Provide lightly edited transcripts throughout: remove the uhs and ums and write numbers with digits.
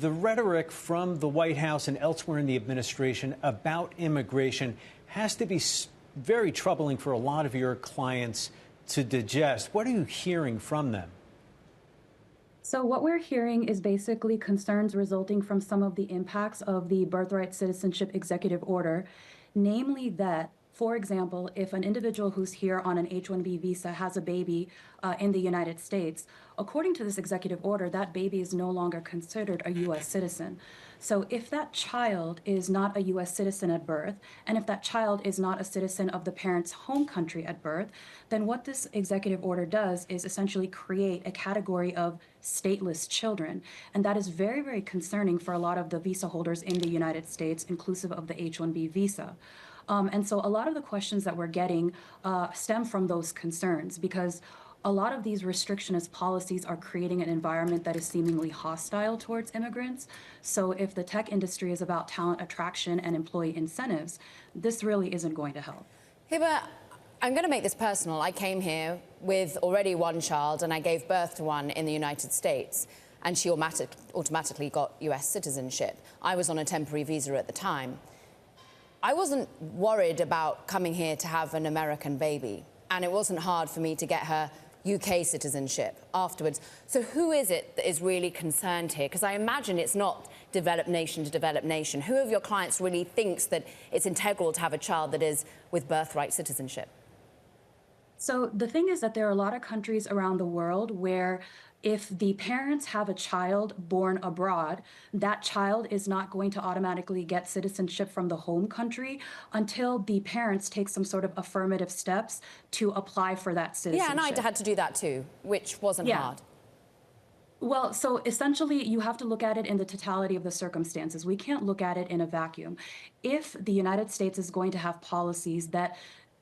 The rhetoric from the White House and elsewhere in the administration about immigration has to be very troubling for a lot of your clients to digest. What are you hearing from them? So what we're hearing is basically concerns resulting from some of the impacts of the Birthright Citizenship Executive Order, namely that, for example, if an individual who's here on an H-1B visa has a baby in the United States, according to this executive order, that baby is no longer considered a U.S. citizen. So if that child is not a U.S. citizen at birth, and if that child is not a citizen of the parent's home country at birth, then what this executive order does is essentially create a category of stateless children. And that is very, very concerning for a lot of the visa holders in the United States, inclusive of the H-1B visa. And so a lot of the questions that we're getting stem from those concerns, because a lot of these restrictionist policies are creating an environment that is seemingly hostile towards immigrants. So if the tech industry is about talent attraction and employee incentives, this really isn't going to help. Hiba, I'm going to make this personal. I came here with already one child and I gave birth to one in the United States, and she automatically got US citizenship. I was on a temporary visa at the time. I wasn't worried about coming here to have an American baby, and it wasn't hard for me to get her UK citizenship afterwards. So who is it that is really concerned here? Because I imagine it's not developed nation to developed nation. Who of your clients really thinks that it's integral to have a child that is with birthright citizenship? So the thing is that there are a lot of countries around the world where if the parents have a child born abroad, that child is not going to automatically get citizenship from the home country until the parents take some sort of affirmative steps to apply for that citizenship. Yeah, and I had to do that too, which wasn't hard. Well, so essentially, you have to look at it in the totality of the circumstances. We can't look at it in a vacuum. If the United States is going to have policies that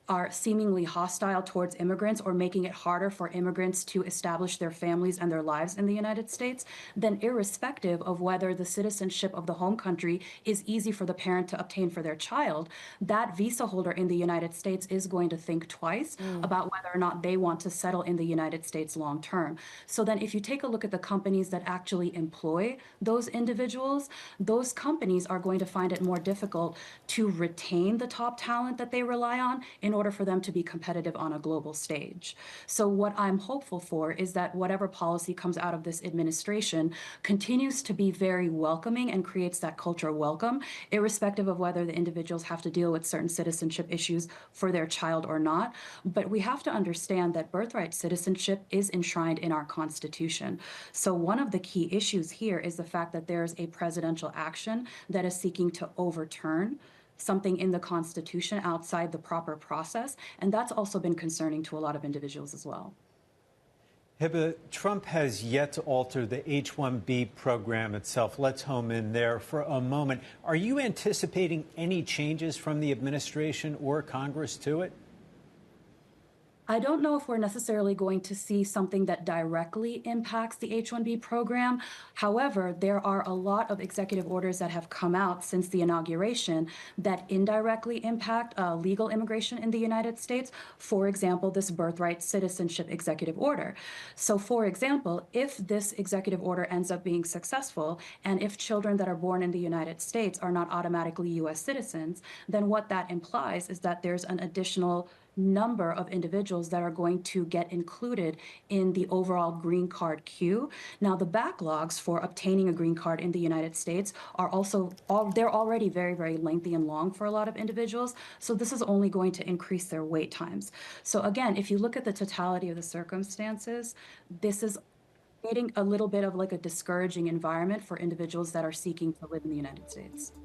are seemingly hostile towards immigrants or making it harder for immigrants to establish their families and their lives in the United States, then irrespective of whether the citizenship of the home country is easy for the parent to obtain for their child, that visa holder in the United States is going to think twice about whether or not they want to settle in the United States long term. So then if you take a look at the companies that actually employ those individuals, those companies are going to find it more difficult to retain the top talent that they rely on in order for them to be competitive on a global stage. So what I'm hopeful for is that whatever policy comes out of this administration continues to be very welcoming and creates that culture of welcome, irrespective of whether the individuals have to deal with certain citizenship issues for their child or not. But we have to understand that birthright citizenship is enshrined in our Constitution. So one of the key issues here is the fact that there's a presidential action that is seeking to overturn something in the Constitution outside the proper process, and that's also been concerning to a lot of individuals as well. Hiba, Trump has yet to alter the H-1B program itself. Let's home in there for a moment. Are you anticipating any changes from the administration or Congress to it? I don't know if we're necessarily going to see something that directly impacts the H-1B program. However, there are a lot of executive orders that have come out since the inauguration that indirectly impact legal immigration in the United States. For example, this Birthright Citizenship Executive Order. So, for example, if this executive order ends up being successful, and if children that are born in the United States are not automatically U.S. citizens, then what that implies is that there's an additional number of individuals that are going to get included in the overall green card queue. Now, the backlogs for obtaining a green card in the United States are also, they're already very, very lengthy and long for a lot of individuals. So this is only going to increase their wait times. So again, if you look at the totality of the circumstances, this is creating a little bit of like a discouraging environment for individuals that are seeking to live in the United States.